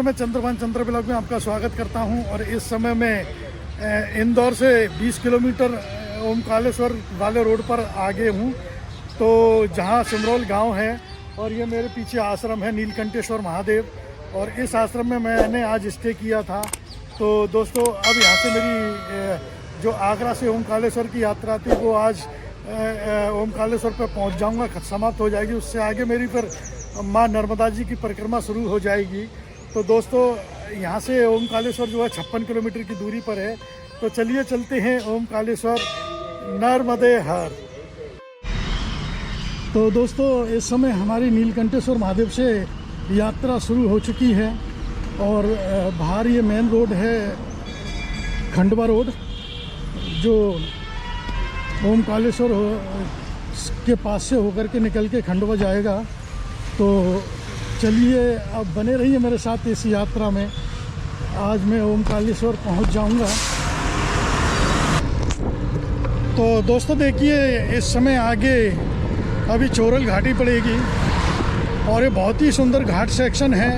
मैं चंद्रभान चंद्र ब्लॉग में आपका स्वागत करता हूं। और इस समय मैं इंदौर से 20 किलोमीटर ओमकालेश्वर वाले रोड पर आगे हूं, तो जहां सिमरोल गांव है और ये मेरे पीछे आश्रम है नीलकंठेश्वर महादेव। और इस आश्रम में मैंने आज स्टे किया था। तो दोस्तों, अब यहाँ से मेरी जो आगरा से ओमकालेश्वर की यात्रा थी वो आज ओमकालेश्वर पर पहुँच जाऊँगा, समाप्त हो जाएगी। उससे आगे मेरी फिर माँ नर्मदा जी की परिक्रमा शुरू हो जाएगी। तो दोस्तों, यहाँ से ओमकालेश्वर जो है 56 किलोमीटर की दूरी पर है। तो चलिए चलते हैं ओमकालेश्वर नर्मदे हर। तो दोस्तों, इस समय हमारी नीलकंठेश्वर महादेव से यात्रा शुरू हो चुकी है और बाहर ये मेन रोड है खंडवा रोड, जो ओमकालेश्वर के पास से होकर के निकल के खंडवा जाएगा। तो चलिए, अब बने रहिए मेरे साथ इस यात्रा में। आज मैं ओमकालेश्वर पहुंच जाऊंगा। तो दोस्तों देखिए, इस समय आगे अभी चोरल घाटी पड़ेगी और ये बहुत ही सुंदर घाट सेक्शन है।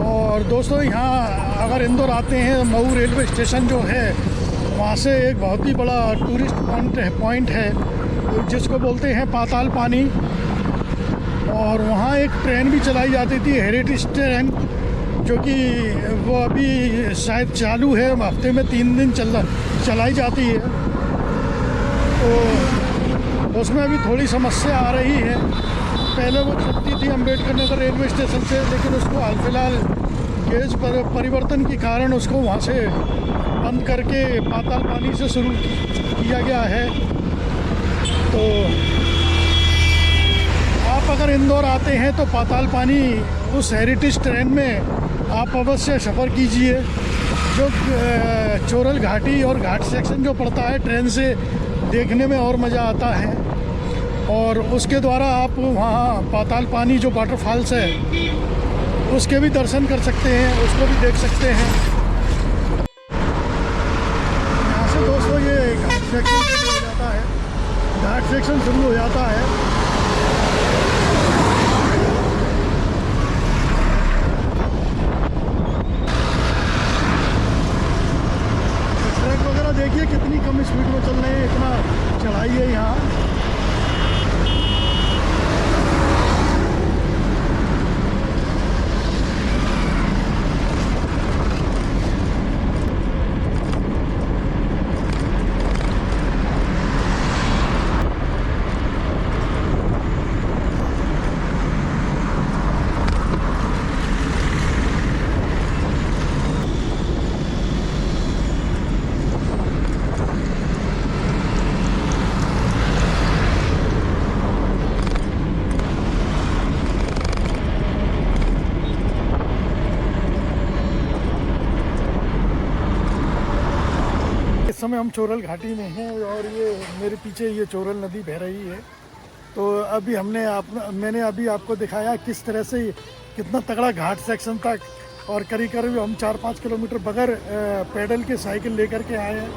और दोस्तों, यहाँ अगर इंदौर आते हैं, मऊ रेलवे स्टेशन जो है वहाँ से एक बहुत ही बड़ा टूरिस्ट पॉइंट है जिसको बोलते हैं पाताल पानी। और वहाँ एक ट्रेन भी चलाई जाती थी, हेरिटेज ट्रेन, जो कि वो अभी शायद चालू है, हफ्ते में 3 दिन चलाई जाती है। तो उसमें अभी थोड़ी समस्या आ रही है। पहले वो चलती थी अम्बेडकर नगर रेलवे स्टेशन से, लेकिन उसको हाल फिलहाल गेज पर परिवर्तन के कारण उसको वहाँ से बंद करके पाताल पानी से शुरू किया गया है। तो आप अगर इंदौर आते हैं तो पाताल पानी उस हेरिटेज ट्रेन में आप अवश्य सफ़र कीजिए। जो चोरल घाटी और घाट सेक्शन जो पड़ता है ट्रेन से देखने में और मज़ा आता है। और उसके द्वारा आप वहाँ पाताल पानी जो वाटरफॉल्स है उसके भी दर्शन कर सकते हैं, उसको भी देख सकते हैं। यहाँ से दोस्तों ये घाट सेक्शन शुरू हो जाता है, घाट सेक्शन शुरू हो जाता है। ट्रक वगैरह देखिए कितनी कम स्पीड में चल रहे हैं, इतना चढ़ाई है यहाँ। इस समय हम चोरल घाटी में हैं और ये मेरे पीछे ये चोरल नदी बह रही है। तो अभी मैंने अभी आपको दिखाया किस तरह से कितना तगड़ा घाट सेक्शन तक, और करीब करीब हम 4-5 किलोमीटर बगैर पैडल के साइकिल लेकर के आए हैं।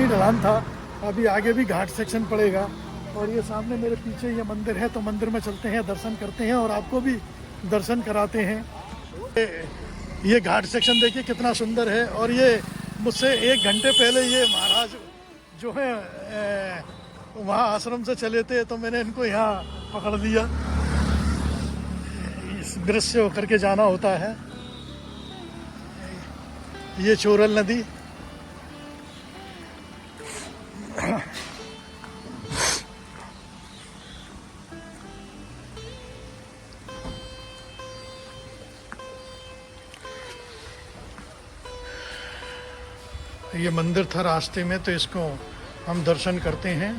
ढलान था। अभी आगे भी घाट सेक्शन पड़ेगा। और ये सामने मेरे पीछे ये मंदिर है, तो मंदिर में चलते हैं, दर्शन करते हैं और आपको भी दर्शन कराते हैं। ये घाट सेक्शन देखिए कितना सुंदर है। और ये मुझसे 1 घंटे पहले ये महाराज जो है वहाँ आश्रम से चले थे, तो मैंने इनको यहाँ पकड़ लिया। इस ब्रिज से होकर के जाना होता है। ये चोरल नदी। ये मंदिर था रास्ते में, तो इसको हम दर्शन करते हैं।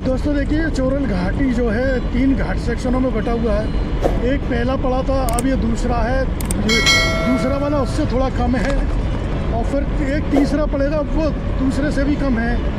दोस्तों देखिए, चोरल घाटी जो है 3 घाट सेक्शनों में बटा हुआ है। एक पहला पड़ा था, अब ये दूसरा है। दूसरा वाला उससे थोड़ा कम है और फिर एक तीसरा पड़ेगा, वो दूसरे से भी कम है।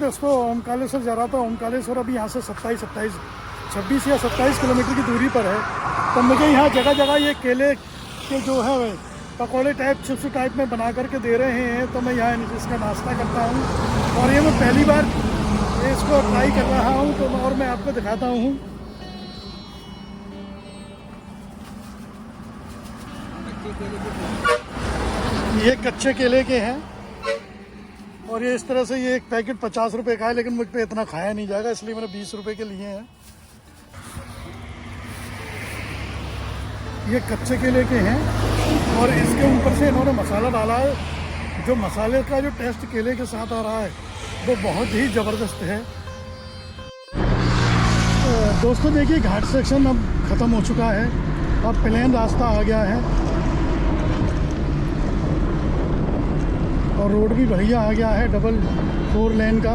दोस्तों ओमकालेश्वर जा रहा था। ओमकालेश्वर अभी यहाँ से 26 या 27 किलोमीटर की दूरी पर है। तो मुझे यहाँ जगह जगह ये केले के जो है पकौड़े टाइप चिप्स टाइप में बना करके दे रहे हैं। तो मैं यहाँ इसका नाश्ता करता हूँ और ये मैं पहली बार इसको ट्राई कर रहा हूँ। तो और मैं आपको दिखाता हूँ। ये कच्चे केले के हैं और ये इस तरह से ये एक पैकेट 50 रुपए का है, लेकिन मुझ पे इतना खाया नहीं जाएगा इसलिए मैंने 20 रुपए के लिए हैं। ये कच्चे केले के हैं और इसके ऊपर से इन्होंने मसाला डाला है। जो मसाले का जो टेस्ट केले के साथ आ रहा है वो बहुत ही ज़बरदस्त है। दोस्तों देखिए घाट सेक्शन अब ख़त्म हो चुका है और प्लेन रास्ता आ गया है और रोड भी बढ़िया आ गया है, डबल 4 लेन का।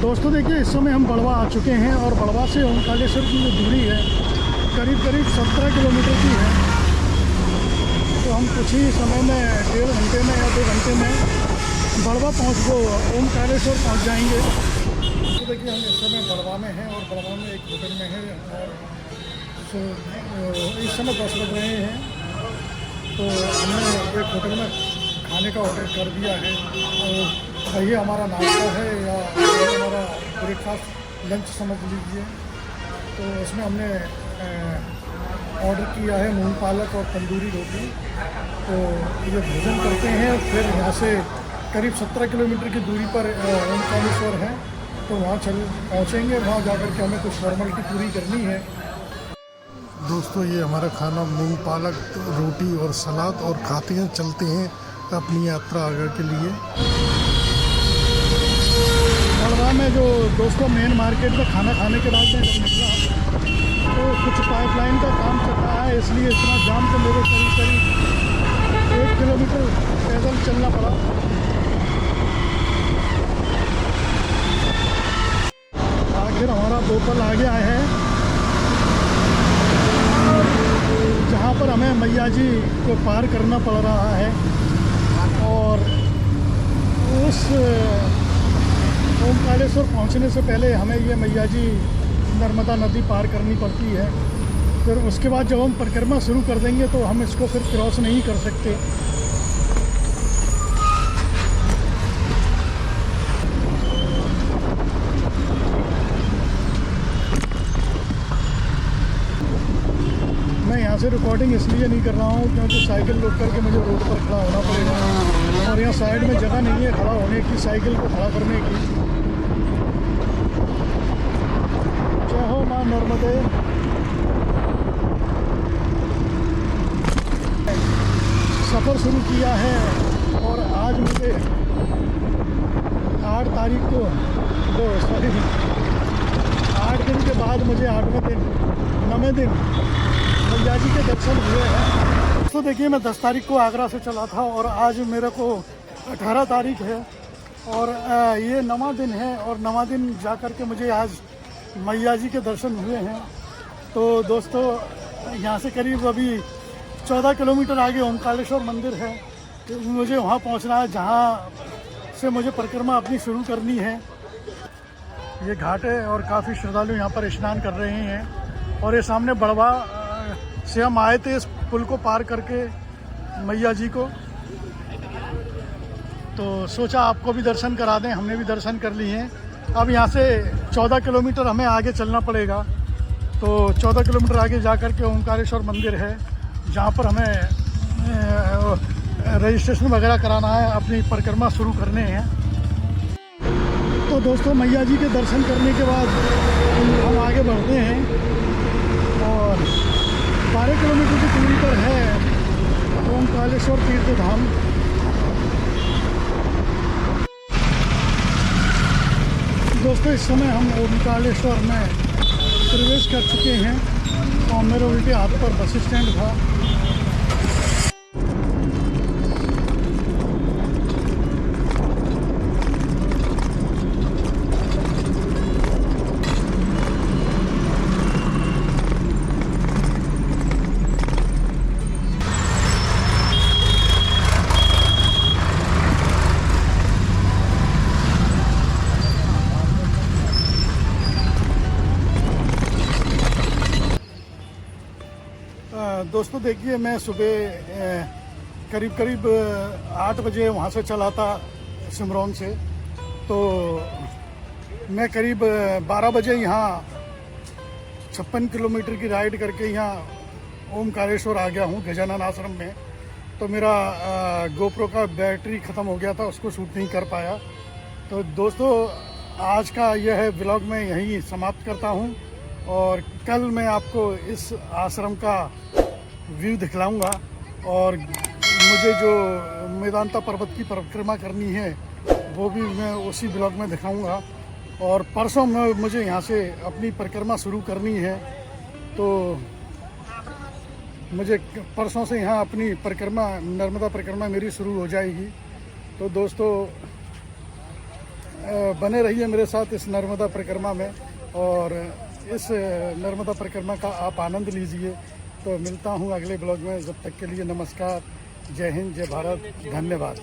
दोस्तों देखिए इस समय हम बड़वा आ चुके हैं और बड़वा से ओमकालेश्वर की जो दूरी है करीब 17 किलोमीटर की है। तो हम कुछ ही समय में 1.5 घंटे में या 2 घंटे में बड़वा ओमकालेश्वर पहुंच जाएंगे। तो देखिए हम इस समय बड़वा में हैं और बड़वा में एक होटल में है और इस समय 10 बज रहे हैं। तो हमने एक होटल में खाने का ऑर्डर कर दिया है और वही हमारा नाश्ता है या हमारा ब्रेकफास्ट लंच समझ लीजिए। तो उसमें हमने ऑर्डर किया है मूंग पालक और तंदूरी रोटी। तो ये भोजन करते हैं फिर यहाँ से करीब 17 किलोमीटर की दूरी पर ओमकालेश्वर है। तो वहाँ पहुँचेंगे, वहाँ जाकर के हमें कुछ फॉर्मेलिटी पूरी करनी है। दोस्तों ये हमारा खाना मूंग पालक रोटी और सलाद और खाते हैं चलते हैं अपनी यात्रा आगे के लिए। बड़वा में जो दोस्तों मेन मार्केट में खाना खाने के बाद में जब निकला तो कुछ पाइपलाइन का काम चल रहा है, इसलिए इतना जाम तो मेरे करीब 1 किलोमीटर पैदल चलना पड़ा। आखिर हमारा बोपल आ गया है जहाँ पर हमें मैया जी को पार करना पड़ रहा है और उस ओमकालेश्वर पहुँचने से पहले हमें ये मैया जी नर्मदा नदी पार करनी पड़ती है। फिर उसके बाद जब हम परिक्रमा शुरू कर देंगे तो हम इसको फिर क्रॉस नहीं कर सकते। मैं यहाँ से रिकॉर्डिंग इसलिए नहीं कर रहा हूँ क्योंकि साइकिल रोक करके मुझे रोड पर खड़ा होना पड़ेगा और यहाँ साइड में जगह नहीं है खड़ा होने की, साइकिल को खड़ा करने की। जय हो माँ नर्मदे। सफ़र शुरू किया है और आज मुझे 8 तारीख को 8 दिन के बाद मुझे 9वें दिन मैया जी के दर्शन हुए हैं। तो देखिए मैं 10 तारीख को आगरा से चला था और आज मेरे को 18 तारीख है और ये 9वां दिन है और 9वां दिन जा कर के मुझे आज मैया जी के दर्शन हुए हैं। तो दोस्तों यहाँ से करीब अभी 14 किलोमीटर आगे ओमकालेश्वर मंदिर है। तो मुझे वहाँ पहुँचना है जहाँ से मुझे परिक्रमा अपनी शुरू करनी है। ये घाट है और काफ़ी श्रद्धालु यहाँ पर स्नान कर रहे हैं और ये सामने बड़वा से हम आए थे इस पुल को पार करके मैया जी को। तो सोचा आपको भी दर्शन करा दें, हमने भी दर्शन कर लिए हैं। अब यहाँ से 14 किलोमीटर हमें आगे चलना पड़ेगा। तो 14 किलोमीटर आगे जा कर के ओमकालेश्वर मंदिर है जहाँ पर हमें रजिस्ट्रेशन वगैरह कराना है, अपनी परिक्रमा शुरू करने हैं। तो दोस्तों मैया जी के दर्शन करने के बाद हम आगे बढ़ते हैं और 12 किलोमीटर की दूरी पर है ओमकालेश्वर तीर्थ धाम। दोस्तों इस समय हम ओमकालेश्वर में प्रवेश कर चुके हैं और मेरे उल्टे हाथ पर बस स्टैंड था। दोस्तों देखिए, मैं सुबह करीब करीब 8 बजे वहाँ से चला था सिमरौन से, तो मैं करीब 12 बजे यहाँ 56 किलोमीटर की राइड करके यहाँ ओमकारेश्वर आ गया हूँ गजानन आश्रम में। तो मेरा गोप्रो का बैटरी ख़त्म हो गया था, उसको शूट नहीं कर पाया। तो दोस्तों आज का यह व्लॉग मैं यहीं समाप्त करता हूँ, और कल मैं आपको इस आश्रम का व्यू दिखलाऊंगा, और मुझे जो मेदांता पर्वत की परिक्रमा करनी है वो भी मैं उसी ब्लॉग में दिखाऊंगा। और परसों मुझे यहाँ से अपनी परिक्रमा शुरू करनी है, तो मुझे परसों से यहाँ अपनी परिक्रमा, नर्मदा परिक्रमा मेरी शुरू हो जाएगी। तो दोस्तों बने रहिए मेरे साथ इस नर्मदा परिक्रमा में, और इस नर्मदा परिक्रमा का आप आनंद लीजिए। तो मिलता हूँ अगले ब्लॉग में, जब तक के लिए नमस्कार, जय हिंद, जय भारत, धन्यवाद।